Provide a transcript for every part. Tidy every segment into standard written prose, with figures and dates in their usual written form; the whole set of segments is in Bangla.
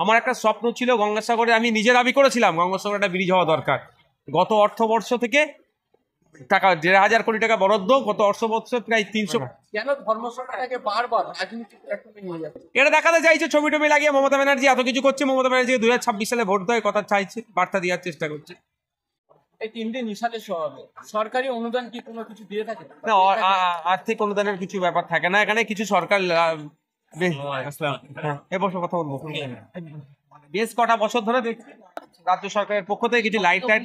আমার একটা স্বপ্ন ছিল গঙ্গাসাগরে, আমি নিজে দাবি করেছিলাম গঙ্গাসাগরে একটা ব্রিজ হওয়া দরকার। গত অর্থবর্ষ থেকে টাকা 1,500 কোটি টাকা বরাদ্দ, গত অর্থবর্ষ প্রায় 300। কেন ধর্মসভাটাকে বারবার রাজনীতির প্ল্যাটফর্মে নিয়ে যাচ্ছে? এটা দেখাতে চাইছে ছবি টবি লাগিয়ে মমতা ব্যানার্জি এত কিছু করছে, মমতা ব্যানার্জি 2026 সালে ভোট দেওয়ার কথা চাইছে, বার্তা দেওয়ার চেষ্টা করছে। এই 3 দিন নিশাদের স্বভাবে সরকারি অনুদান কি কোনো কিছু দিয়ে থাকে না, আর্থিক অনুদানের কিছু ব্যাপার থাকে না এখানে। কিছু সরকার এবছর কথা বলবো, বেশ কটা বছর ধরে দেখছি রাজ্য সরকারের পক্ষ থেকে কিছু লাইট টাইট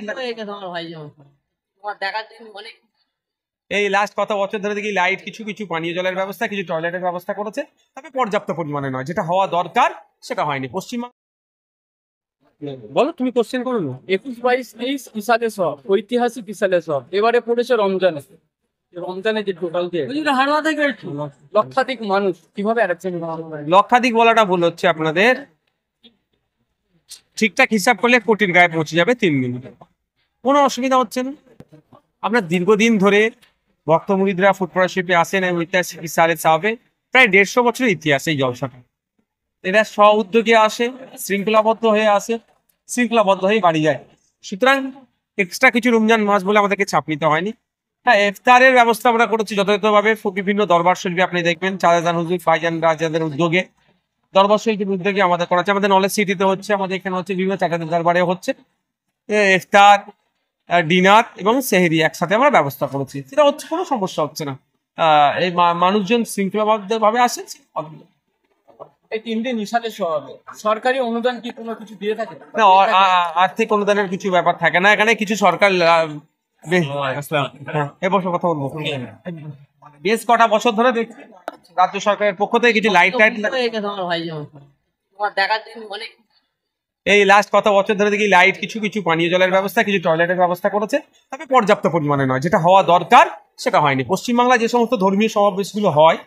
এই লাস্ট কত বছর ধরে দেখি লাইট, কিছু কিছু পানীয় জলের ব্যবস্থা, কিছু টয়লেটের ব্যবস্থা করেছে, তবে পর্যাপ্ত পরিমাণে নয়। যেটা হওয়া দরকার সেটা হয়নি। পশ্চিমবঙ্গ বলো, তুমি কোশ্চেন করো না। 21, 22, 23 ইসালে সব ঐতিহাসিক ইসালে সব এবারে পড়েছে রমজানে। রমজানে যে টোটাল দিয়ে লক্ষাধিক মানুষ কিভাবে অ্যারেঞ্জ? লক্ষাধিক বলাটা ভুল হচ্ছে আপনাদের, ঠিকঠাক হিসাব করলে কোটির গায়ে পৌঁছে যাবে 3 মিনিটে, কোনো অসুবিধা হচ্ছে না। আপনার দীর্ঘদিন ধরে ভক্ত মুরিদরা ফুটবলশিপে আসেন এবং ঐতিহাসিক ইসালে সাহেবে প্রায় 150 বছরের ইতিহাস এই জলসাটা। এরা স্ব উদ্যোগে আসে, শৃঙ্খলাবদ্ধ হয়ে আসে, শৃঙ্খলাবদ্ধ হয়ে বাড়ি যায়। সুতরাং এক্সট্রা কিছু রমজান মাস বলে আমাদেরকে চাপ নিতে হয়নি। হ্যাঁ, ইফতারের ব্যবস্থা আমরা করেছি যথাযথভাবে। বিভিন্ন দরবার শরীফে আপনি দেখবেন চাঁদাদান হুজুর ফাইজান রাজাদের উদ্যোগে, দরবার শরীফের উদ্যোগে আমাদের করা হচ্ছে। আমাদের নলেজ সিটিতে হচ্ছে, আমাদের এখানে হচ্ছে, বিভিন্ন চাঁদাদের দরবারে হচ্ছে ইফতার, ডিনার এবং সেহরি একসাথে আমরা ব্যবস্থা করেছি। সেটা হচ্ছে, কোনো সমস্যা হচ্ছে না। এই মানুষজন শৃঙ্খলাবদ্ধভাবে আসে। এই 3 দিন নিশাদের স্বভাবে সরকারি অনুদান কি কোনো কিছু দিয়ে থাকে না, আর্থিক অনুদানের কিছু ব্যাপার থাকে না এখানে। কিছু সরকার এবছর কথা বলবো, বেশ কটা বছর ধরে দেখছি রাজ্য সরকারের পক্ষ থেকে কিছু লাইট টাইট এই লাস্ট কত বছর ধরে দেখি লাইট, কিছু কিছু পানীয় জলের ব্যবস্থা, কিছু টয়লেটের ব্যবস্থা করেছে, তবে পর্যাপ্ত পরিমাণে নয়। যেটা হওয়া দরকার সেটা হয়নি। পশ্চিমবাংলায় যে সমস্ত ধর্মীয় সমাবেশগুলো হয়,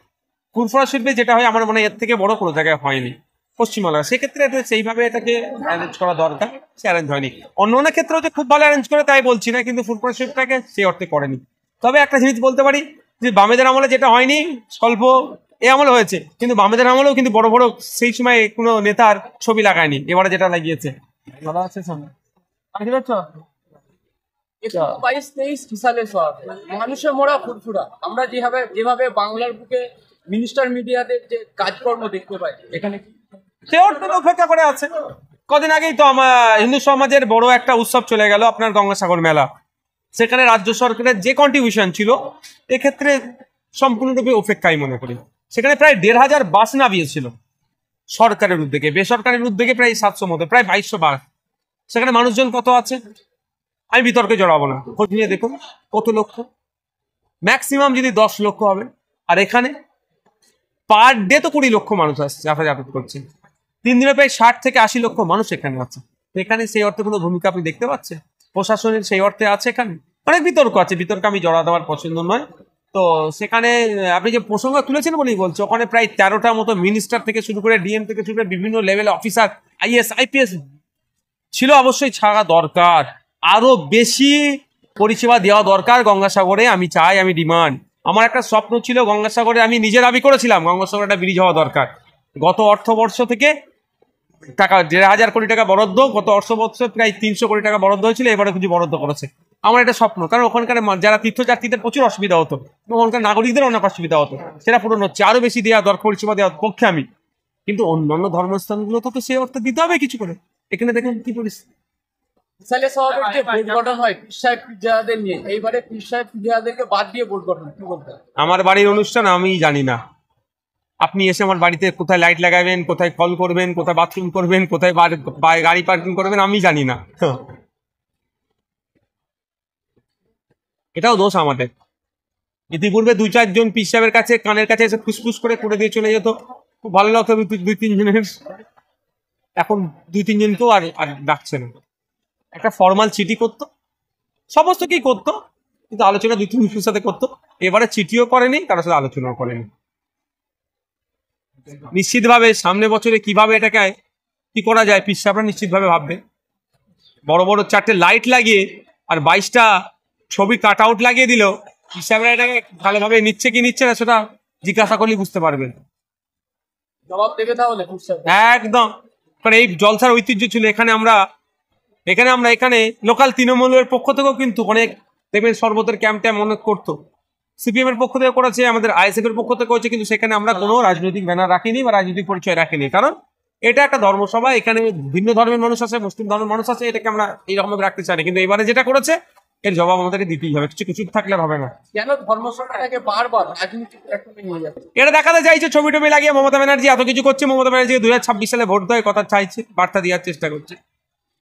ফুরফুরা শিল্পে যেটা হয়, আমার মনে হয় এর থেকে বড় কোনো জায়গায় হয়নি পশ্চিমবাংলা। সেক্ষেত্রে সেইভাবে এটাকে অ্যারেঞ্জ করা দরকার, সে অ্যারেঞ্জ হয়নি। অন্য অন্য ক্ষেত্রেও যে খুব ভালো অ্যারেঞ্জ করে তাই বলছি না, কিন্তু ফুরফুরা শিল্পটাকে সেই অর্থে করেনি। তবে একটা জিনিস বলতে পারি যে বামেদের আমলে যেটা হয়নি, স্বল্প এ আমলে হয়েছে, কিন্তু বামেদের আমলেও কিন্তু বড় বড় সেই সময় কোনো নেতার ছবি লাগায়নি, এবারে যেটা লাগিয়েছে। 22, 23 ইসালে সব মানুষের মোড়া ফুরফুরা। আমরা যেভাবে বাংলার বুকে মিনিস্টার মিডিয়াদের যে কাজকর্ম দেখতে পাই, এখানে সে অর্থে অপেক্ষা করে আছে। কদিন আগেই তো আমার হিন্দু সমাজের বড় একটা উৎসব চলে গেল, আপনার গঙ্গাসাগর মেলা। সেখানে রাজ্য সরকারের যে কন্ট্রিবিউশন ছিল, এক্ষেত্রে সম্পূর্ণরূপে অপেক্ষাই মনে করি। সেখানে প্রায় 1,500 বাস নামিয়েছিল সরকারের উদ্যোগে, বেসরকারের উদ্যোগে প্রায় 700 মতো, প্রায় 2200 বাস। সেখানে মানুষজন কত আছে আমি বিতর্কে জড়াবো না, খোঁজ নিয়ে দেখুন কত লক্ষ, ম্যাক্সিমাম যদি 10 লক্ষ হবে। আর এখানে পার ডে তো 20 লক্ষ মানুষ আসছে, যাতায়াত করছে। 3 দিনে প্রায় 60 থেকে 80 লক্ষ মানুষ এখানে আছে। এখানে সেই অর্থে কোনো ভূমিকা আপনি দেখতে পাচ্ছেন? প্রশাসনের সেই অর্থে আছে? এখানে অনেক বিতর্ক আছে, বিতর্ক আমি জড়া দেওয়ার পছন্দ নয়। তো সেখানে আপনি যে প্রসঙ্গ তুলেছেন বলেই বলছি, ওখানে প্রায় 13টা মতো মিনিস্টার থেকে শুরু করে ডিএম থেকে শুরু করে বিভিন্ন লেভেল অফিসার, আইএস আইপিএস ছিল। অবশ্যই ছাড়া দরকার, আরো বেশি পরিষেবা দেওয়া দরকার গঙ্গাসাগরে। আমি চাই, আমি ডিমান্ড, আমার একটা স্বপ্ন ছিল গঙ্গাসাগরে, আমি নিজে দাবি করেছিলাম গঙ্গাসাগরে একটা ব্রিজ হওয়া দরকার। গত অর্থবর্ষ থেকে টাকা 1,500 কোটি টাকা বরাদ্দ, গত অর্থবর্ষ প্রায় 300 কোটি টাকা বরাদ্দ হয়েছিল, এবারে কিছু বরাদ্দ করেছে। আমার একটা স্বপ্ন, কারণ ওখানকার যারা তীর্থযাত্রীদের প্রচুর অসুবিধা হতো, ওখানকার নাগরিকদের অনেক অসুবিধা হতো, সেটা পূরণ হচ্ছে। আরো বেশি দেওয়া দরকার, পরিষেবা দেওয়ার পক্ষে আমি। কিন্তু অন্যান্য ধর্মস্থানগুলো তো সেই অর্থে দিতে হবে কিছু করে। এখানে দেখেন কি পরিস্থিতি। ইসালে সভাবের যে বোর্ড গঠন হয় পীর সাহেব পীরজাদাদের নিয়ে, এইবারে পীর সাহেব পীরজাদাদেরকে বাদ দিয়ে বোর্ড গঠন, কি বলতে? আমার বাড়ির অনুষ্ঠান আমি জানি না। আপনি এসে আমার বাড়িতে কোথায় লাইট লাগাবেন, কোথায় কল করবেন, কোথায় বাথরুম করবেন, কোথায় গাড়ি পার্কিং করবেন, আমি জানি না। এটাও দোষ আমাদের। ইতিপূর্বে 2-4 জন পীর সাহেবের কাছে কানের কাছে এসে ফুসফুস করে দিয়ে চলে যেত, খুব ভালো লাগতো 2-3 জনের। এখন 2-3 জনকেও আর ডাকছে না। একটা ফর্মাল চিঠি করতো, সমস্ত কি করতো, কিন্তু আলোচনা 2-3 জনের সাথে করতো। এবারে চিঠিও করেনি, কারোর সাথে আলোচনাও করেনি। নিশ্চিতভাবে সামনে বছরে কিভাবে এটাকে কি করা যায়, পীর সাহেবরা নিশ্চিতভাবে ভাববে। বড় বড় 4টে লাইট লাগিয়ে আর 22টা ছবি কাট আউট লাগিয়ে দিল, পীর সাহেবরা এটাকে ভালোভাবে নিচ্ছে কি নিচ্ছে না সেটা জিজ্ঞাসা করলেই বুঝতে পারবেন। জবাব দেবে তাহলে পীর সাহেব? একদম। কারণ এই জলসার ঐতিহ্য ছিল। এখানে লোকাল তৃণমূলের পক্ষ থেকেও কিন্তু অনেক দেখবেন শরবতের ক্যাম্প ট্যাম্প অনেক করতো, সিপিএম এর পক্ষ থেকে করেছে, আমাদের আইএসএফ এর পক্ষ থেকে করেছে, কিন্তু সেখানে আমরা কোনো রাজনৈতিক ব্যানার রাখিনি বা রাজনৈতিক পরিচয় রাখিনি, কারণ এটা একটা ধর্মসভা, এখানে ভিন্ন ধর্মের মানুষ আছে, মুসলিম ধর্মের মানুষ আছে, এটাকে আমরা এইরকম রাখতে চাই না। কিন্তু এবারে যেটা করেছে এর জবাব আমাদেরকে দিতেই হবে, কিছু থাকলে হবে না। কেন ধর্মসভাটাকে বারবার রাজনীতির প্ল্যাটফর্মে নিয়ে যাচ্ছে? এটা দেখাতে চাইছে, ছবি টবি লাগিয়ে মমতা ব্যানার্জি এত কিছু করছে, মমতা ব্যানার্জি 2026 সালে ভোট দেওয়ার কথা চাইছে, বার্তা দেওয়ার চেষ্টা করছে।